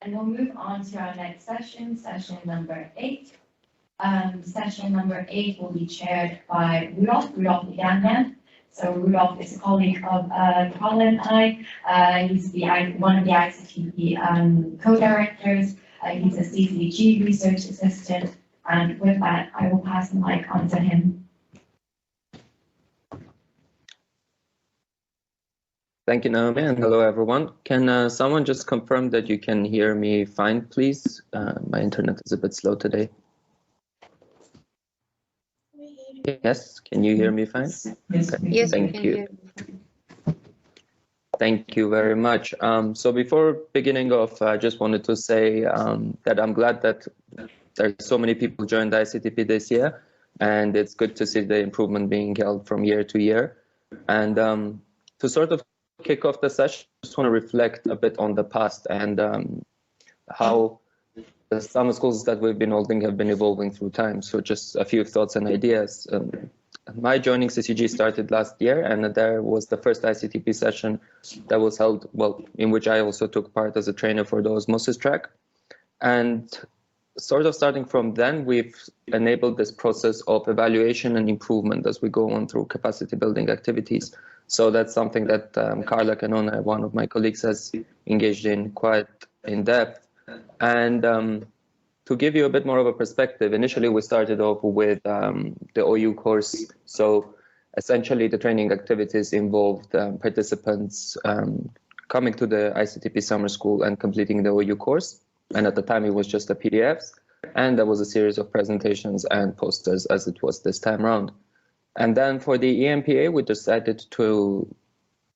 And we'll move on to our next session, session number 8. Session number 8 will be chaired by Rudolf Yeganyan. So Rudolf is a colleague of Colin and I. He's one of the ICTP co-directors. He's a CCG research assistant. And with that, I will pass the mic on to him. Thank you, Naomi, and hello, everyone. Can someone just confirm that you can hear me fine, please? My internet is a bit slow today. Yes, can you hear me fine? Yes, okay. Yes, thank you. Thank you very much. So before beginning off, I just wanted to say that I'm glad that there's so many people joined ICTP this year, and it's good to see the improvement being held from year to year. And to sort of kick off the session, I just want to reflect a bit on the past and how the summer schools that we've been holding have been evolving through time. So just a few thoughts and ideas. My joining CCG started last year, and there was the first ICTP session that was held, well, in which I also took part as a trainer for the osmosis track. And sort of starting from then, we've enabled this process of evaluation and improvement as we go on through capacity building activities. So that's something that Carla Canona, one of my colleagues, has engaged in quite in depth. And to give you a bit more of a perspective, initially we started off with the OU course. So essentially the training activities involved participants coming to the ICTP summer school and completing the OU course. And at the time it was just the PDFs. And there was a series of presentations and posters as it was this time around. And then for the EMPA, we decided to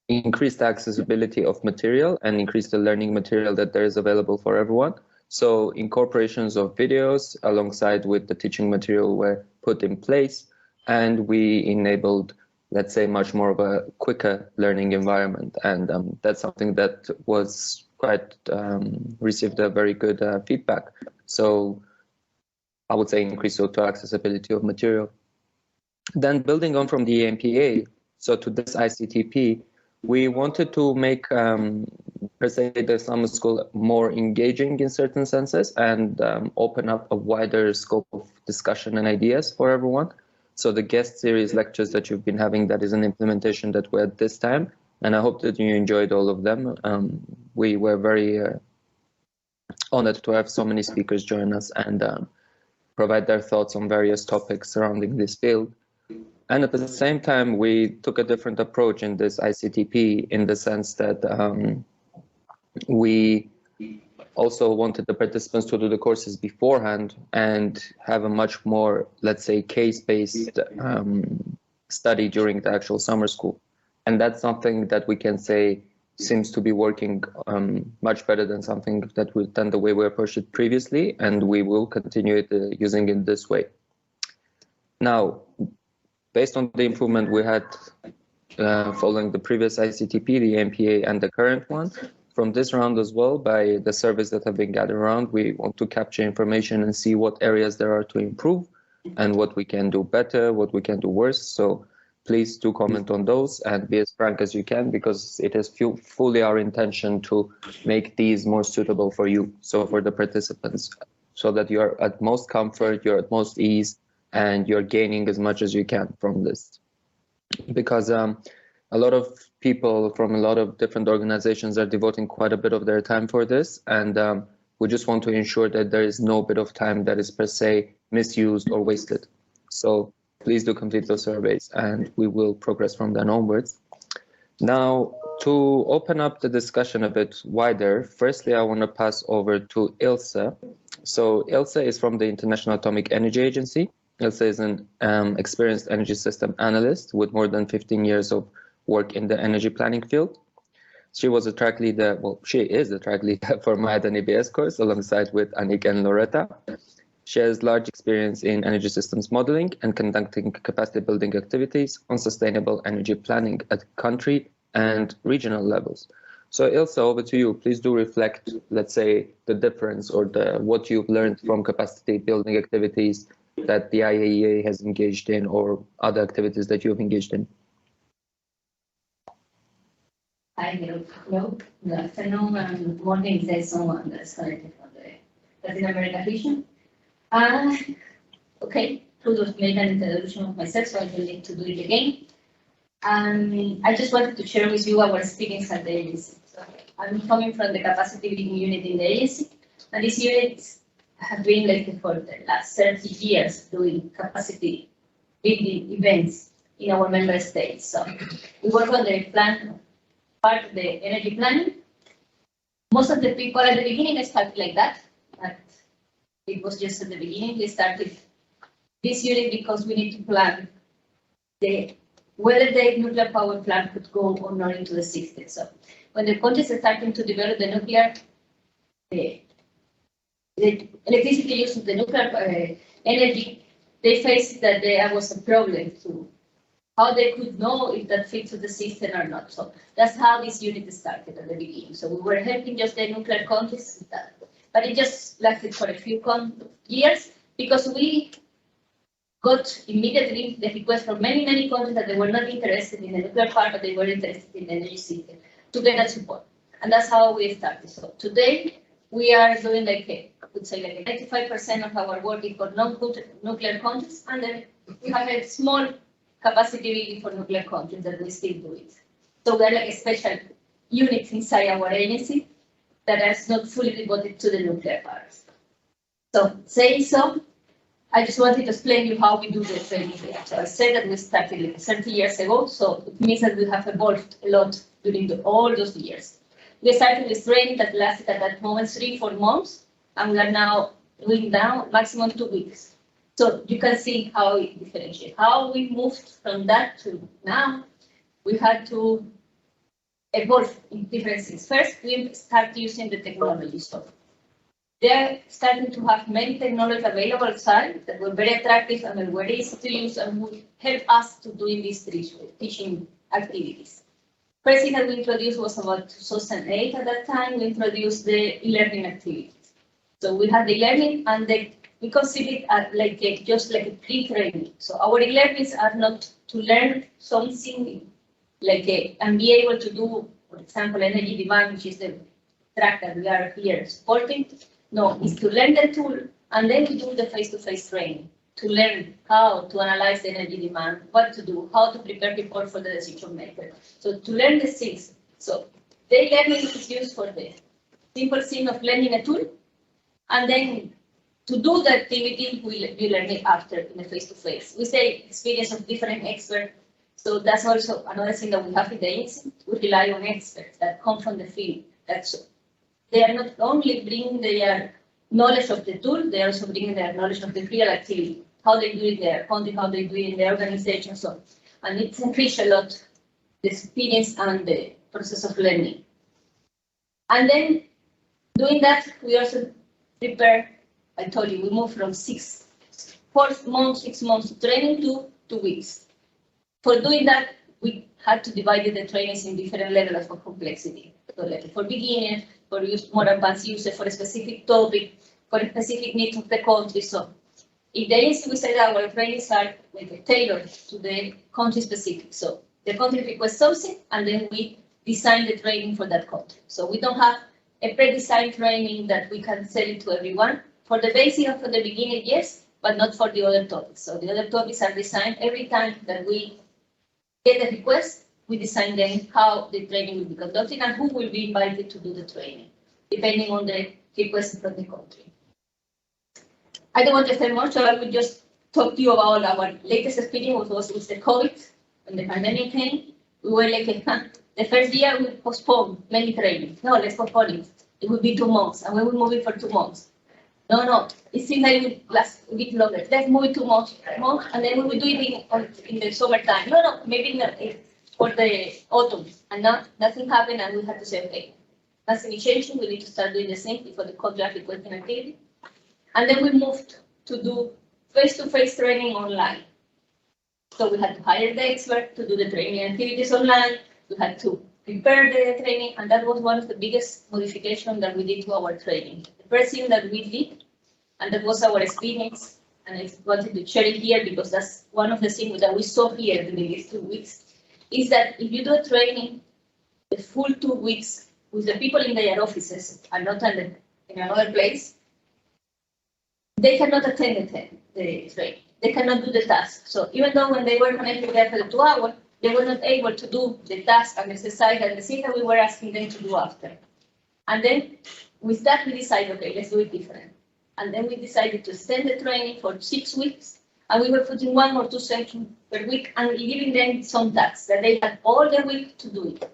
increase the accessibility of material and increase the learning material that there is available for everyone. So incorporations of videos alongside with the teaching material were put in place, and we enabled, let's say, much more of a quicker learning environment. And that's something that was quite received a very good feedback. So I would say increase total accessibility of material. Then building on from the EMPA, so to this ICTP, we wanted to make, per se, the summer school more engaging in certain senses and open up a wider scope of discussion and ideas for everyone. So the guest series lectures that you've been having, that is an implementation that we're at this time, and I hope that you enjoyed all of them. We were very honored to have so many speakers join us and provide their thoughts on various topics surrounding this field. And at the same time, we took a different approach in this ICTP in the sense that we also wanted the participants to do the courses beforehand and have a much more, let's say, case-based study during the actual summer school. And that's something that we can say seems to be working much better than something that we've done the way we approached it previously, and we will continue it, using it this way. Now, based on the improvement we had following the previous ICTP, the MPA, and the current one, from this round as well, by the surveys that have been gathered around, we want to capture information and see what areas there are to improve and what we can do better, what we can do worse. So please do comment on those and be as frank as you can, because it is fully our intention to make these more suitable for you, so for the participants, so that you're at most comfort, you're at most ease, and you're gaining as much as you can from this. Because a lot of people from a lot of different organizations are devoting quite a bit of their time for this, and we just want to ensure that there is no bit of time that is per se misused or wasted. So please do complete those surveys and we will progress from then onwards. Now, to open up the discussion a bit wider, firstly, I want to pass over to Ilse. So Ilse is from the International Atomic Energy Agency. Ilse is an experienced energy system analyst with more than 15 years of work in the energy planning field. She was a track leader, well, she is a track leader for my EBS course alongside with Annick and Loretta. She has large experience in energy systems modeling and conducting capacity building activities on sustainable energy planning at country and regional levels. So Ilse, over to you. Please do reflect, let's say, the difference or what you've learned from capacity building activities that the IAEA has engaged in or other activities that you've engaged in. Hi, hello, good afternoon and morning if there's someone that's connected from the Latin America region. Okay, Rudolf made an introduction of myself, so I don't need to do it again. I just wanted to share with you our experience at the agency. So I'm coming from the capacity building unit in the agency, and this unit has been like for the last 30 years doing capacity building events in our member states. So we work on the plan, part of the energy planning. Most of the people at the beginning started like that, but it was just at the beginning. They started this unit because we need to plan whether the nuclear power plant could go or not into the system. So when the countries are starting to develop the nuclear, the electricity use of the nuclear energy, they faced that there was a problem to how they could know if that fits to the system or not. So that's how this unit started at the beginning. So we were helping just the nuclear countries with that. But it just lasted for a few years because we got immediately the request from many countries that they were not interested in the nuclear part, but they were interested in the energy system to get that support. And that's how we started. So today we are doing like I would say like 95% of our work is for non-nuclear countries, and then we have a small capacity building for nuclear countries that we still do it. So we're like a special unit inside our agency that is not fully devoted to the nuclear parts. So saying so, I just wanted to explain you how we do the training there. So I said that we started like 30 years ago, so it means that we have evolved a lot during all those years. We started this training that lasted at that moment 3-4 months, and we are now doing down maximum 2 weeks. So you can see how we differentiate. How we moved from that to now, we had to evolve in different things. First, we started using the technology. So they're starting to have many technologies available outside that were very attractive and were easy to use and would help us to doing these teaching activities. First thing that we introduced was about 2008 at that time. We introduced the e-learning activities. So we had the e-learning and we consider it just like a pre-training. So our e-learnings are not to learn something and be able to do, for example, energy demand, which is the track that we are here supporting. No, it's to learn the tool and then to do the face-to-face training, to learn how to analyze the energy demand, what to do, how to prepare people for the decision maker. So to learn the things. So the learning is used for the simple thing of learning a tool, and then to do the activity, we learn it after in the face-to-face. We say experience of different experts. So that's also another thing that we have in the agency. We rely on experts that come from the field. They are not only bringing their knowledge of the tool, they are also bringing their knowledge of the real activity, how they do it in their country, how they do it in their organization, so on. And it's enriched a lot the experience and the process of learning. And then doing that, we also prepare, I told you, we moved from 6 months training to 2 weeks. For doing that, we had to divide the trainings in different levels of complexity. So like for beginners, for more advanced users, for a specific topic, for a specific needs of the country. So in the agency, we said our trainings are tailored to the country specific. So the country requests something, and then we design the training for that country. So we don't have a pre-designed training that we can sell it to everyone. For the basic and for the beginner, yes, but not for the other topics. So the other topics are designed every time that we get a request. We design then how the training will be conducted and who will be invited to do the training, depending on the request from the country. I don't want to say much, so I will just talk to you about our latest experience, which was with the COVID. When the pandemic came, we were like, the first year we postponed many trainings. No, let's postpone it. It will be 2 months, and we will move it for 2 months. No, it seems like it will last a bit longer. Let's move it 2 months, and then we will do it in the summertime. No, maybe not. For the autumn, and now nothing happened, and we had to say, okay, nothing changing, we need to start doing the same before the contract requesting activity. And then we moved to do face-to-face training online. So we had to hire the expert to do the training activities online, we had to prepare the training, and that was one of the biggest modifications that we did to our training. The first thing that we did, and that was our experience, and I wanted to share it here because that's one of the things that we saw here during these 2 weeks, is that if you do a training, the full 2 weeks with the people in their offices and not in another place, they cannot attend the training. They cannot do the task. So even though when they were connected there for the 2 hours, they were not able to do the task and exercise and the things that we were asking them to do after. And then with that, we decided, okay, let's do it different. And then we decided to extend the training for 6 weeks. And we were putting 1 or 2 sessions per week and giving them some tasks that they had all the week to do it.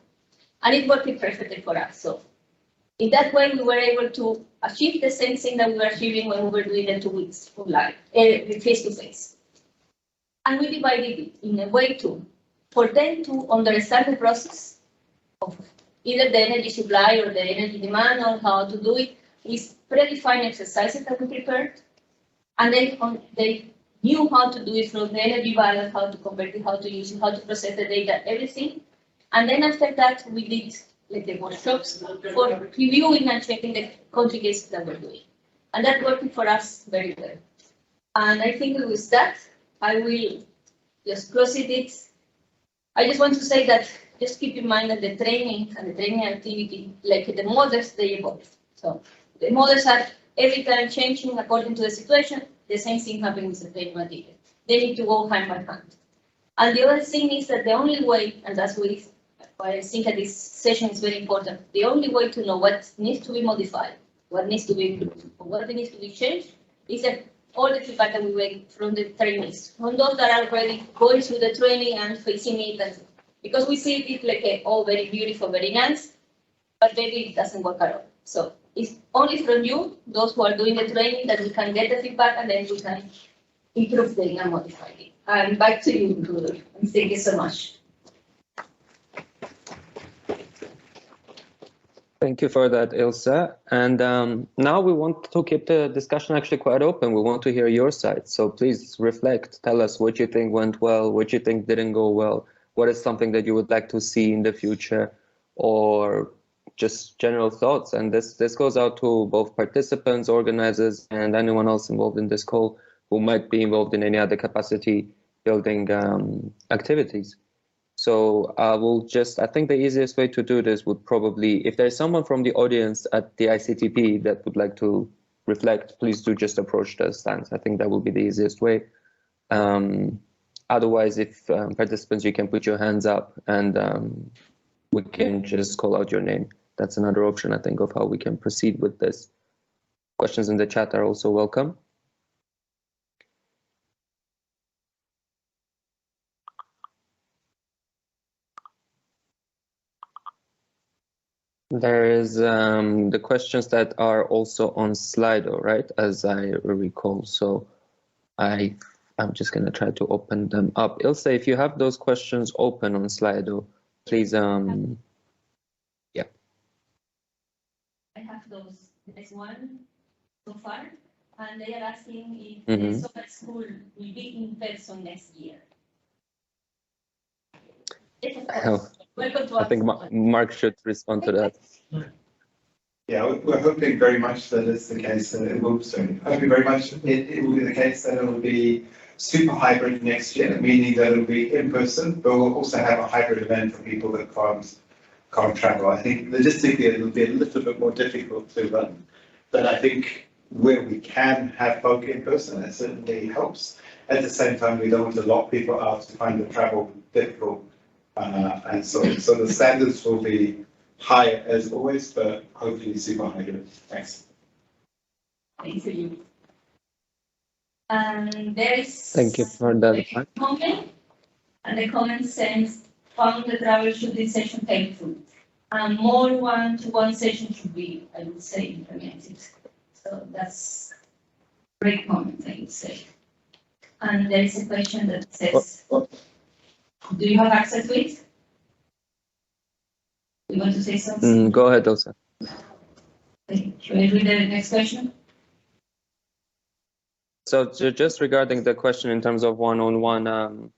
And it worked perfectly for us. So in that way, we were able to achieve the same thing that we were achieving when we were doing the 2 weeks online, face-to-face. And we divided it in a way for them to understand the process of either the energy supply or the energy demand or how to do it, is predefined exercises that we prepared. And then they knew how to do it from the energy balance, how to convert it, how to use it, how to process the data, everything. And then after that, we did the workshops for reviewing and checking the country cases that we're doing. And that worked for us very well. And I think with that, I will just close it. I just want to say that just keep in mind that the training and the training activity, like the models, they evolve. So the models are every time changing according to the situation. The same thing happens with the training material. They need to go hand by hand. And the other thing is that the only way, and that's why I think that this session is very important, the only way to know what needs to be modified, what needs to be improved, or what needs to be changed, is that all the feedback that we get from the trainees, from those that are already going through the training and facing it, and because we see it like all very beautiful, very nice, but maybe it doesn't work at all. So it's only from you, those who are doing the training, that we can get the feedback and then we can improve them and modify it. And back to you, Rudolf. Thank you so much. Thank you for that, Ilse. And now we want to keep the discussion actually quite open. We want to hear your side. So please reflect, tell us what you think went well, what you think didn't go well, what is something that you would like to see in the future, or just general thoughts. And this goes out to both participants, organizers, and anyone else involved in this call who might be involved in any other capacity building activities. So I think the easiest way to do this would probably, if there's someone from the audience at the ICTP that would like to reflect, please do just approach the stands. I think that will be the easiest way. Otherwise, if participants, you can put your hands up and we can just call out your name. That's another option, I think, of how we can proceed with this. Questions in the chat are also welcome. There is the questions that are also on Slido, right? As I recall. So I'm just going to try to open them up. Ilse, if you have those questions open on Slido, please. Yeah. I have those. There's one so far, and they are asking if the summer school will be in person next year. Yes, of course. Welcome to I think Mark should respond to that. Yeah, we're hoping very much that it's the case that it will soon. Hoping very much it will be the case that it will be super hybrid next year, meaning that it will be in person, but we'll also have a hybrid event for people that can't travel. I think logistically it will be a little bit more difficult to run, but I think where we can have folk in person, it certainly helps. At the same time, we don't want to lock people out to find the travel difficult. And so the standards will be high as always, but hopefully super hybrid. Thanks. Thank you. And there is. Thank you for that. Comment, and the comment says, found the travel should this session painful. And more one-to-one session should be, I would say, implemented. So that's a great comment, I would say. And there is a question that says, do you have access to it? You want to say something? Go ahead, Ilse. Okay. Should I read the next question? So just regarding the question in terms of one-on-one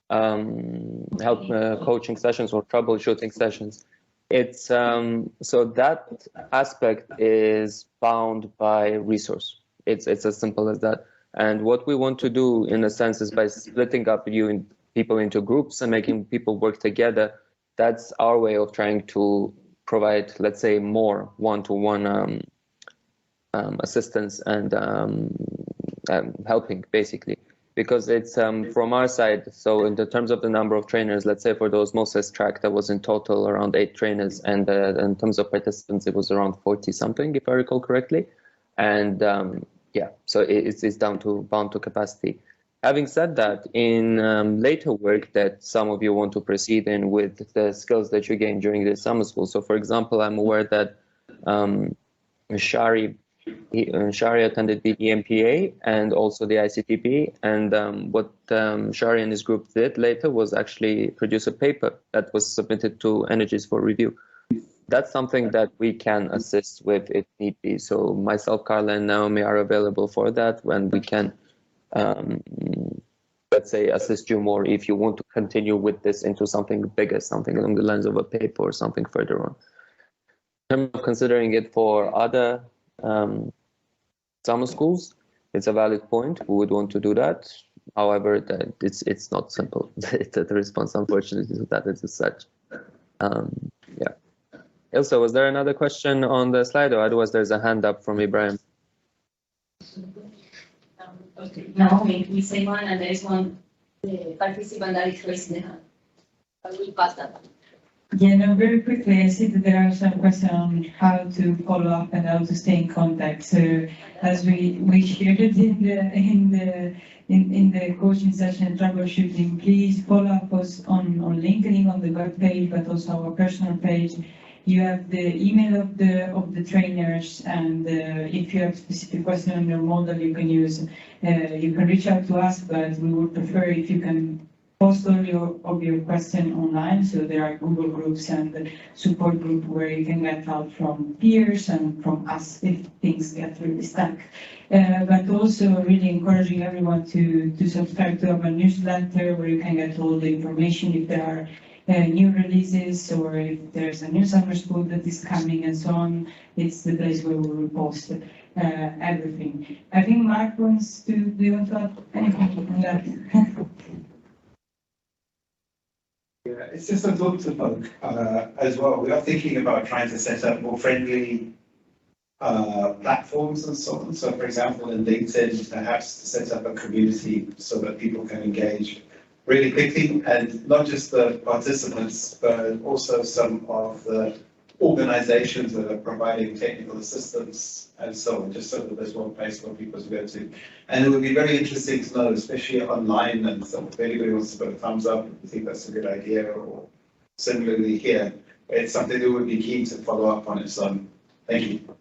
help coaching sessions or troubleshooting sessions, it's so that aspect is bound by resource. It's as simple as that. And what we want to do, in a sense, is by splitting up people into groups and making people work together, that's our way of trying to provide, let's say, more one-to-one assistance and helping, basically, because it's from our side. So in the terms of the number of trainers, let's say for the osmosis track, that was in total around 8 trainers, and in terms of participants, it was around 40 something, if I recall correctly. And yeah, so it's bound to capacity. Having said that, in later work that some of you want to proceed in with the skills that you gained during the summer school. So for example, I'm aware that Shari attended the EMPA and also the ICTP, and what Shari and his group did later was actually produce a paper that was submitted to Energies for review. That's something that we can assist with if need be. So myself, Carla, and Naomi are available for that when we can, let's say, assist you more if you want to continue with this into something bigger, something along the lines of a paper or something further on. In terms of considering it for other summer schools, it's a valid point. We would want to do that. However, it's not simple. The response, unfortunately, to that is as such. Yeah. Ilse, was there another question on the slide, or otherwise there's a hand up from Ibrahim? Okay, now we say one, and there is one participant that is raising the hand. I will pass that. Yeah, no, very quickly, I see that there are some questions on how to follow up and how to stay in contact. So as we shared it in the coaching session troubleshooting, please follow up us on LinkedIn, on the web page, but also our personal page. You have the email of the trainers, and if you have specific question on your model, you can reach out to us, but we would prefer if you can post all your question online. So there are Google groups and support group where you can get help from peers and from us if things get really stuck. But also really encouraging everyone to subscribe to our newsletter where you can get all the information if there are new releases or if there's a new summer school that is coming and so on. It's the place where we will post everything. I think Mark wants to, do you want to add anything on that? Yeah, it's just a thought to poke as well. We are thinking about trying to set up more friendly platforms and so on. So for example, in LinkedIn, perhaps to set up a community so that people can engage really quickly, and not just the participants, but also some of the organizations that are providing technical assistance and so on, just so that there's one place where people go to. And it would be very interesting to know, especially online, and so if anybody wants to put a thumbs up if you think that's a good idea, or similarly here, it's something that would be keen to follow up on its own. Thank you.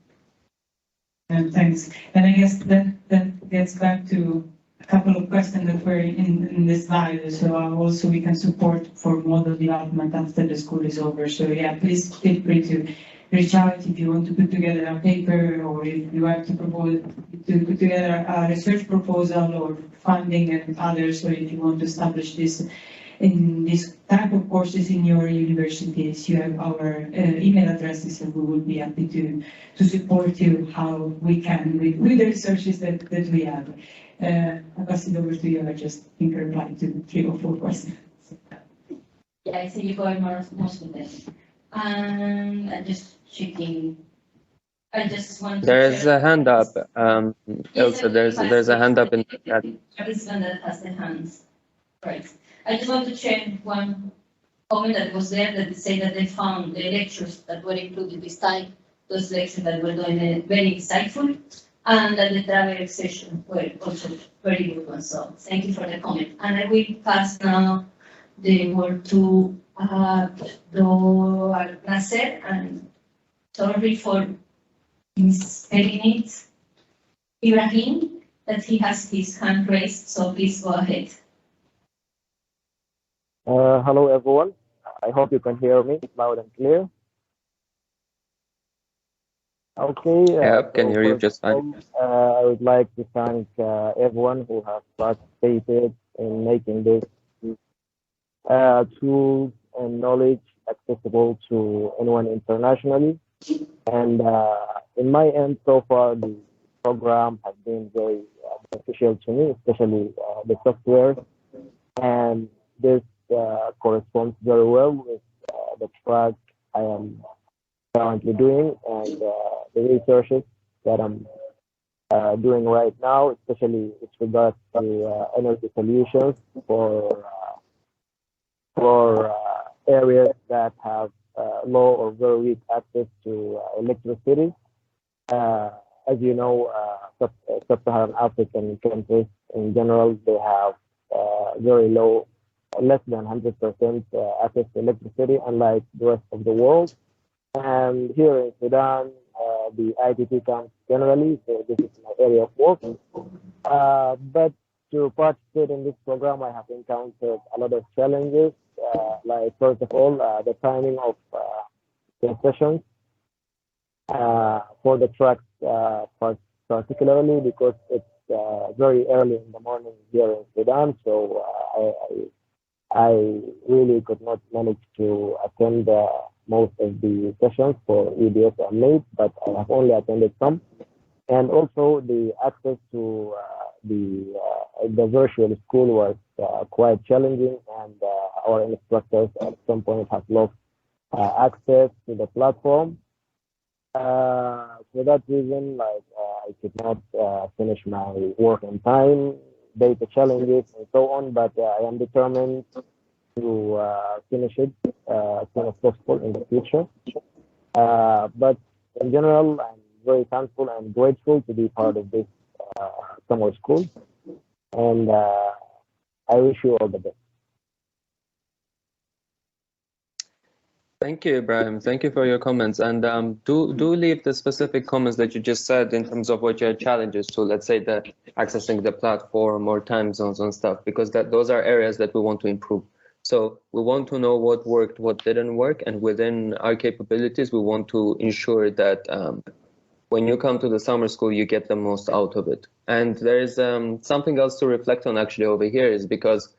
And thanks. And I guess that gets back to a couple of questions that were in this slide. So also we can support for model development after the school is over. So yeah, please feel free to reach out if you want to put together a paper, or if you have to put together a research proposal or funding and others, or if you want to establish this in this type of courses in your universities. You have our email addresses, and we will be happy to support you how we can with the resources that we have. I'll pass it over to you. I just think I replied to 3 or 4 questions. Yeah, I think you got most of them. I'm just checking. I just want to. There's a hand up. Ilse, there's a hand up in the chat. Participant that has the hands. Right. I just want to check one comment that was there that say that they found the lectures that were included this time, those lectures that were doing very insightful, and that the travel session were also very good ones. So thank you for the comment. And I will pass now the word to Nasser, and sorry for misspelling it, Ibrahim, that he has his hand raised, so please go ahead. Hello everyone. I hope you can hear me loud and clear. Okay. Yep, can hear you just fine. I would like to thank everyone who has participated in making this tools and knowledge accessible to anyone internationally. And in my end, so far, the program has been very beneficial to me, especially the software. And this corresponds very well with track I am currently doing and the researches that I'm doing right now, especially with regards to energy solutions for areas that have low or very weak access to electricity. As you know, sub-Saharan African countries in general, they have very low, less than 100% access to electricity, unlike the rest of the world. And here in Sudan, the ICTP camps generally, so this is my area of work. But to participate in this program, I have encountered a lot of challenges, like first of all, the timing of the sessions for the tracks, particularly because it's very early in the morning here in Sudan, so I really could not manage to attend most of the sessions for EDS and NAID, but I have only attended some. And also the access to the virtual school was quite challenging, and our instructors at some point have lost access to the platform. For that reason, I could not finish my work in time, data challenges and so on, but I am determined to finish it as soon as possible in the future. But in general, I'm very thankful and grateful to be part of this summer school, and I wish you all the best. Thank you, Ibrahim. Thank you for your comments. And do leave the specific comments that you just said in terms of what your challenges to, let's say, the accessing the platform or time zones and stuff, because those are areas that we want to improve. So we want to know what worked, what didn't work, and within our capabilities, we want to ensure that when you come to the summer school, you get the most out of it. And there is something else to reflect on actually over here, is because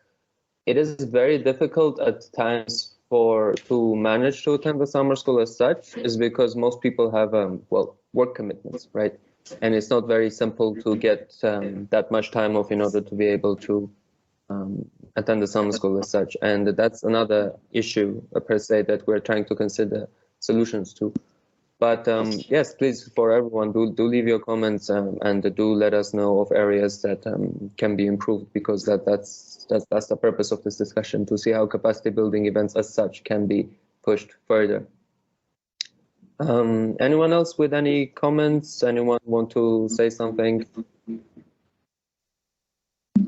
it is very difficult at times to manage to attend the summer school as such, is because most people have work commitments, right? And it's not very simple to get that much time off in order to be able to attend the summer school as such. And that's another issue per se that we're trying to consider solutions to. But yes, please, for everyone, do leave your comments and do let us know of areas that can be improved, because that's the purpose of this discussion, to see how capacity building events as such can be pushed further. Anyone else with any comments? Anyone want to say something?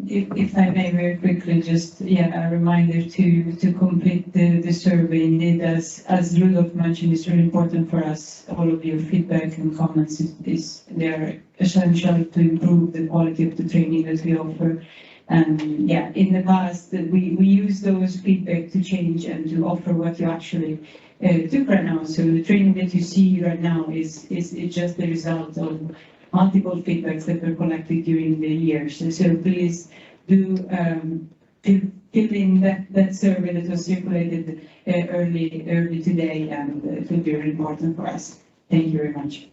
If I may very quickly, just a reminder to complete the survey. Indeed, as Rudolf mentioned, it's really important for us. All of your feedback and comments they are essential to improve the quality of the training that we offer. And in the past we use those feedback to change and to offer what you actually took right now. So the training that you see right now is just the result of multiple feedbacks that were collected during the years. So please do fill in that survey that was circulated early today, and it will be really important for us. Thank you very much.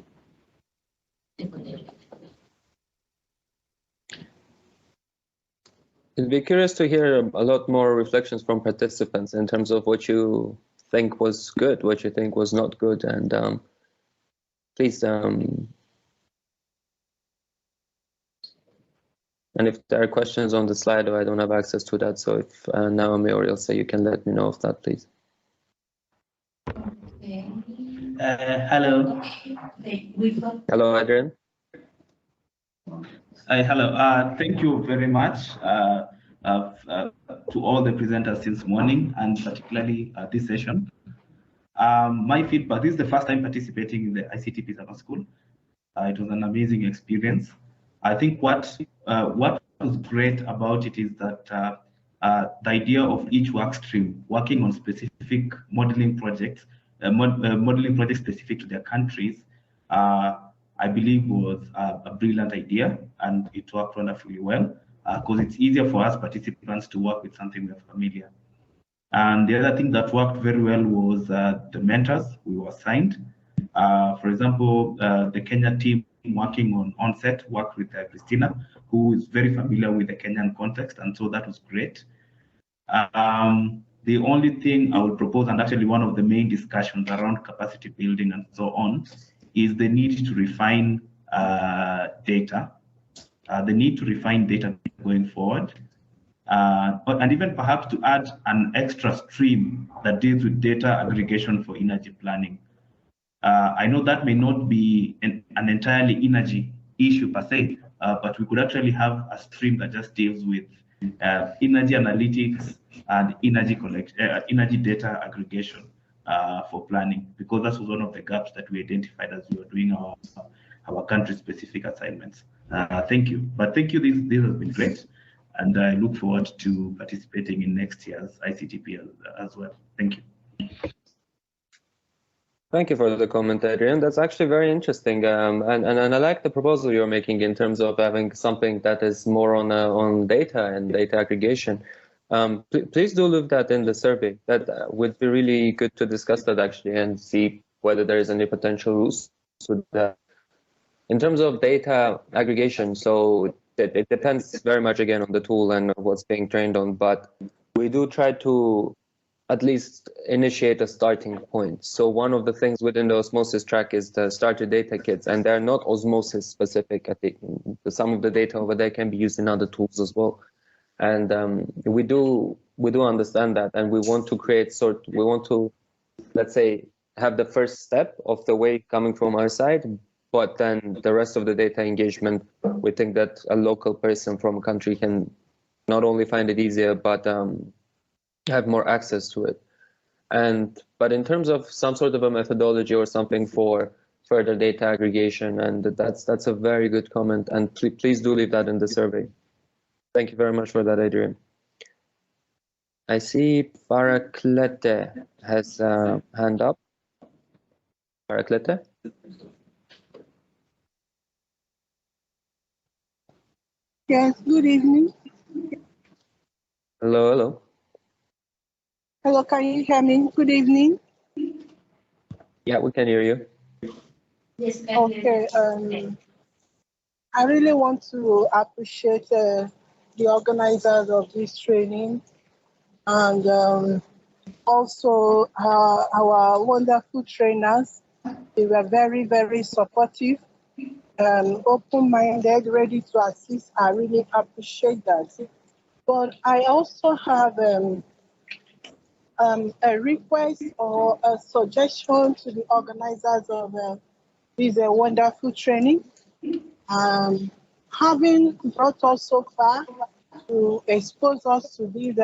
I'd be curious to hear a lot more reflections from participants in terms of what you think was good, what you think was not good, and please. And if there are questions on the slide, I don't have access to that. So if Naomi or Ilse, you can let me know of that, please. Okay. Hello. Hello, Adrian. Hello. Thank you very much to all the presenters since morning, and particularly this session. My feedback, this is the first time participating in the ICTP Summer School. It was an amazing experience. I think what was great about it is that the idea of each work stream working on specific modeling projects, modeling projects specific to their countries, I believe was a brilliant idea, and it worked wonderfully well, because it's easier for us participants to work with something we're familiar. And the other thing that worked very well was the mentors we were assigned. For example, the Kenya team working on onset worked with Christina, who is very familiar with the Kenyan context, and so that was great. The only thing I would propose, and actually one of the main discussions around capacity building and so on, is the need to refine data. The need to refine data going forward. And even perhaps to add an extra stream that deals with data aggregation for energy planning. I know that may not be an entirely energy issue per se, but we could actually have a stream that just deals with energy analytics and energy data aggregation for planning, because that was one of the gaps that we identified as we were doing our country-specific assignments. Thank you. But thank you, this has been great. And I look forward to participating in next year's ICTP as well. Thank you. Thank you for the comment, Adrian. That's actually very interesting, and I like the proposal you're making in terms of having something that is more on data and data aggregation. Please do leave that in the survey. That would be really good to discuss that actually and see whether there is any potential use with that. In terms of data aggregation, so it depends very much again on the tool and what's being trained on, but we do try to at least initiate a starting point. So one of the things within the osmosis track is the starter data kits, and they're not osmosis specific. I think some of the data over there can be used in other tools as well. And we do understand that, and we want to create we want to, let's say, have the first step of the way coming from our side, but then the rest of the data engagement, we think that a local person from a country can not only find it easier, but have more access to it. But in terms of some sort of a methodology or something for further data aggregation, and that's a very good comment, and please do leave that in the survey. Thank you very much for that, Adrian. I see Paraklete has a hand up. Paraklete? Yes, good evening. Hello, hello. Hello, can you hear me? Good evening. Yeah, we can hear you. Yes, Okay, I really want to appreciate the organizers of this training, and also our wonderful trainers. They were very, very supportive and open-minded, ready to assist. I really appreciate that. But I also have a request or a suggestion to the organizers of this wonderful training. Having brought us so far to expose us to these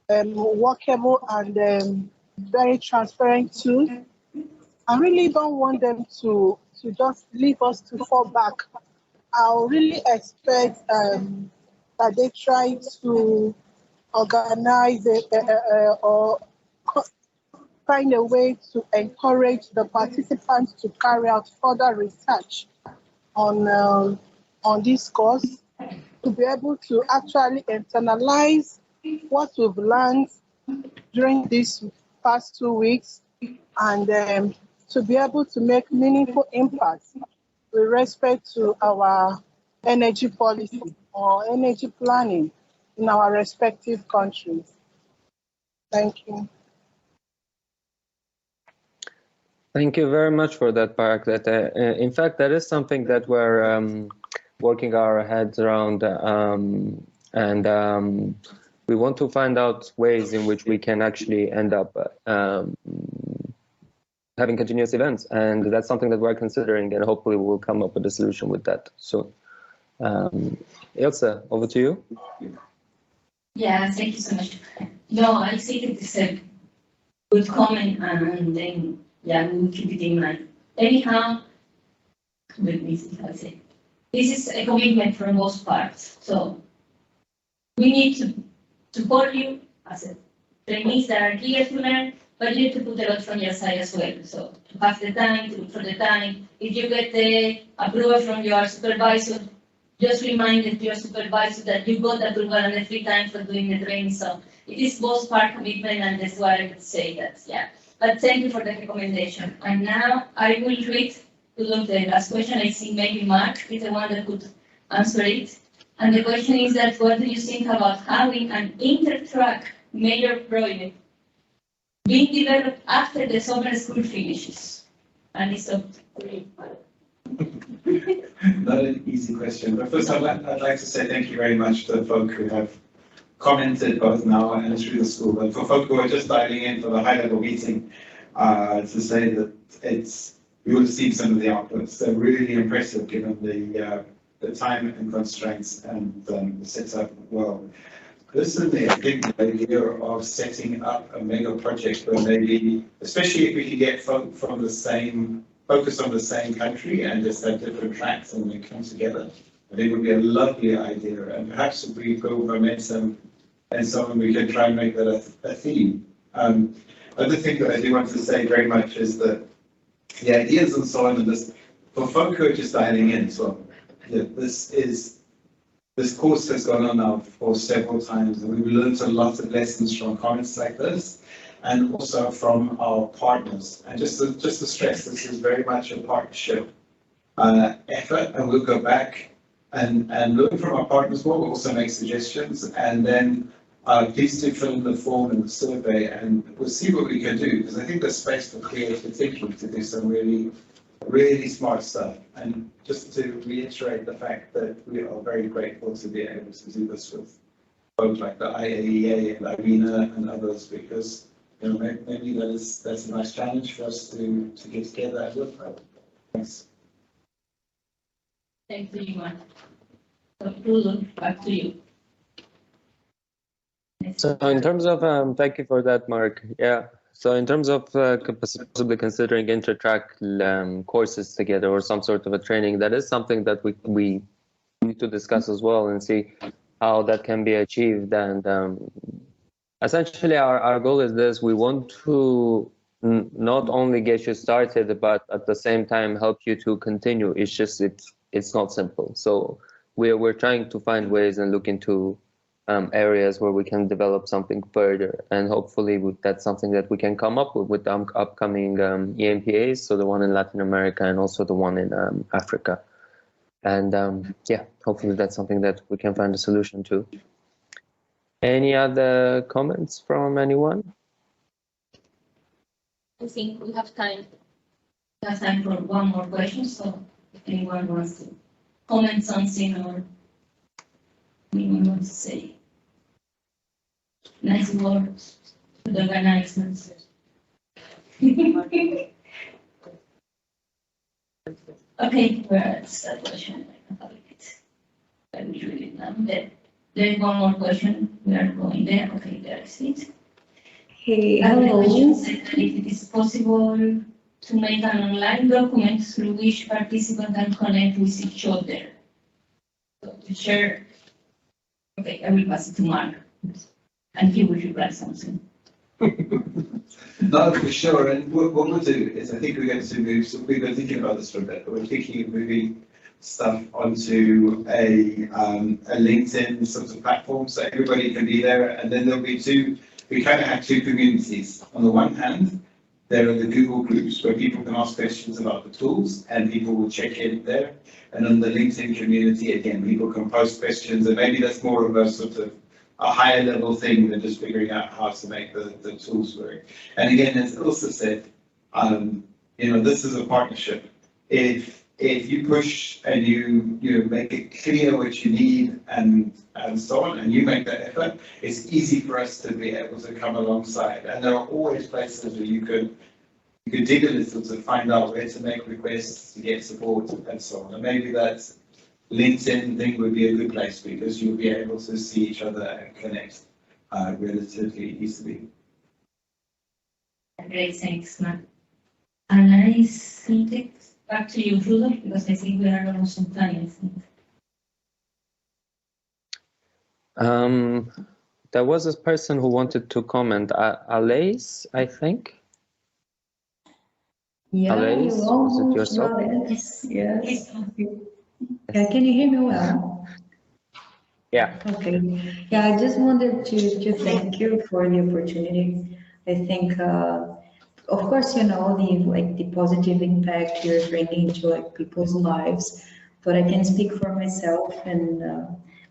workable and very transparent tools, I really don't want them to just leave us to fall back. I really expect that they try to organize or find a way to encourage the participants to carry out further research on this course, to be able to actually internalize what we've learned during these past 2 weeks, and to be able to make meaningful impact with respect to our energy policy or energy planning in our respective countries. Thank you. Thank you very much for that, Paraklete. In fact, that is something that we're working our heads around, and we want to find out ways in which we can actually end up having continuous events, and that's something that we're considering, and hopefully we'll come up with a solution with that. So, Ilse, over to you. Yeah, thank you so much. No, I think it is a good comment, and then, yeah, we'll keep it in mind. Anyhow, let me see how I say. This is a commitment from both parts. So we need to support you as a trainees that are here to learn, but you need to put a lot from your side as well. So to have the time, to look for the time. If you get the approval from your supervisor, just remind your supervisor that you got approval and the free time for doing the training. So it is both part commitment, and that's why I would say that, yeah. But thank you for the recommendation. And now I will read to the last question. I think maybe Mark is the one that could answer it. And the question is that, what do you think about having an inter-track major project being developed after the summer school finishes? And it's up to you. Not an easy question, but first I'd like to say thank you very much to the folk who have commented both now and through the school, but for folk who are just dialing in for the high-level meeting, to say that we will have seen some of the outputs. They're really impressive given the time and constraints and the setup well. Personally, I think the idea of setting up a mega project where maybe, especially if we could get folk from the same, focus on the same country and just have different tracks and they come together, I think it would be a lovely idea. And perhaps if we build momentum and so on, we can try and make that a theme. Other thing that I do want to say very much is that the ideas and so on, and this, for folk who are just dialing in as well, this course has gone on now for several times, and we've learned a lot of lessons from comments like this, and also from our partners. And just to stress, this is very much a partnership effort, and we'll go back and learn from our partners more, but also make suggestions, and then please do fill in the form and the survey, and we'll see what we can do, because I think there's space for creative thinking to do some really smart stuff. And just to reiterate the fact that we are very grateful to be able to do this with folks like the IAEA and IRENA and others, because maybe that's a nice challenge for us to get together and work on. Thanks. Thank you, Ivan. So, Rudolf, back to you. So in terms of, thank you for that, Mark. Yeah. So in terms of possibly considering inter-track courses together or some sort of a training, that is something that we need to discuss as well and see how that can be achieved. And essentially our goal is this: we want to not only get you started, but at the same time help you to continue. It's just, it's not simple. So we're trying to find ways and look into areas where we can develop something further, and hopefully that's something that we can come up with the upcoming EMPAs, so the one in Latin America and also the one in Africa. And yeah, hopefully that's something that we can find a solution to. Any other comments from anyone? I think we have time. We have time for one more question, so if anyone wants to comment something or anyone wants to say nice words to the organizers. Okay, where's that question? I will read it now. There's one more question. We are going there. Okay, there is it. Hey, Hello. hello. If it is possible to make an online document through which participants can connect with each other. So to share. Okay, I will pass it to Mark, and he will reply something. No, for sure. And what we'll do is, I think we're going to move. So we've been thinking about this for a bit, but we're thinking of moving stuff onto a LinkedIn sort of platform, so everybody can be there. And then there'll be two. We kind of have two communities. On the one hand, there are the Google groups where people can ask questions about the tools, and people will check in there. And on the LinkedIn community, again, people can post questions, and maybe that's more of a sort of a higher level thing than just figuring out how to make the tools work. And again, as Ilse said, this is a partnership. If you push and you make it clear what you need and so on, and you make that effort, it's easy for us to be able to come alongside. And there are always places where you could dig a little to find out where to make requests, to get support and so on. And maybe that LinkedIn thing would be a good place, because you'll be able to see each other and connect relatively easily. Great, thanks, Mark. A nice syntax. Back to you, Rudolf, because I think we are almost on time, I think. There was this person who wanted to comment, Ilse, I think. Yeah, Ilse, was it yourself? Yes. Yeah, can you hear me well? Yeah. Okay. Yeah, I just wanted to thank you for the opportunity. I think, of course, the positive impact you're bringing to people's lives, but I can speak for myself, and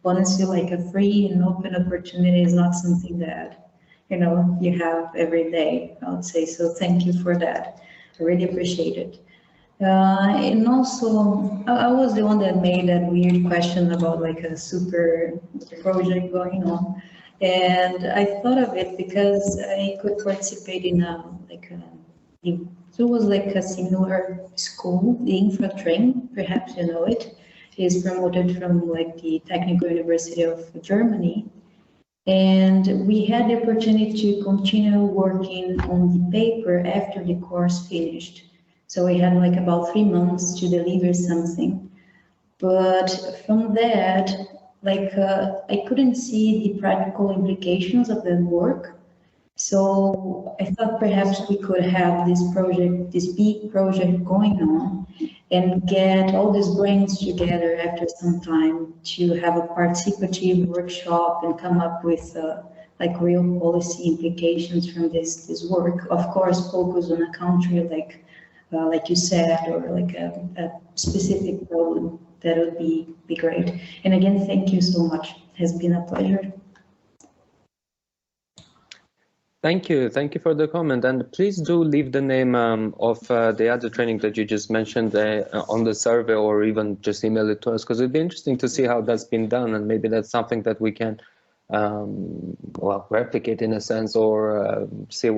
honestly, a free and open opportunity is not something that you have every day, I would say. So thank you for that. I really appreciate it. And also, I was the one that made that weird question about like a super project going on. And I thought of it because I could participate in it was like a similar school, the Infra Train, perhaps you know it, is promoted from like the Technical University of Germany. And we had the opportunity to continue working on the paper after the course finished. So we had like about 3 months to deliver something. But from that, I couldn't see the practical implications of the work. So I thought perhaps we could have this project, this big project going on and get all these brains together after some time to have a participative workshop and come up with like real policy implications from this work. Of course, focus on a country like you said, or like a specific problem. That would be great. And again, thank you so much. It has been a pleasure. Thank you for the comment, and please do leave the name of the other training that you just mentioned on the survey, or even just email it to us, because it'd be interesting to see how that's been done, and maybe that's something that we can replicate in a sense, or see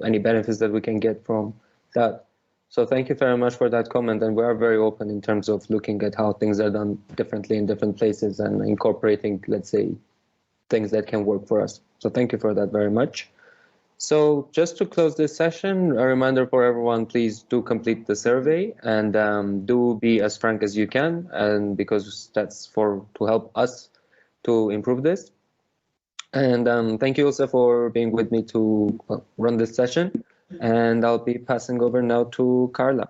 any benefits that we can get from that. So thank you very much for that comment, and we are very open in terms of looking at how things are done differently in different places and incorporating, let's say, things that can work for us. So thank you for that very much. So just to close this session, a reminder for everyone, please do complete the survey and do be as frank as you can, and because that's to help us to improve this. And thank you also for being with me to run this session. And I'll be passing over now to Carla.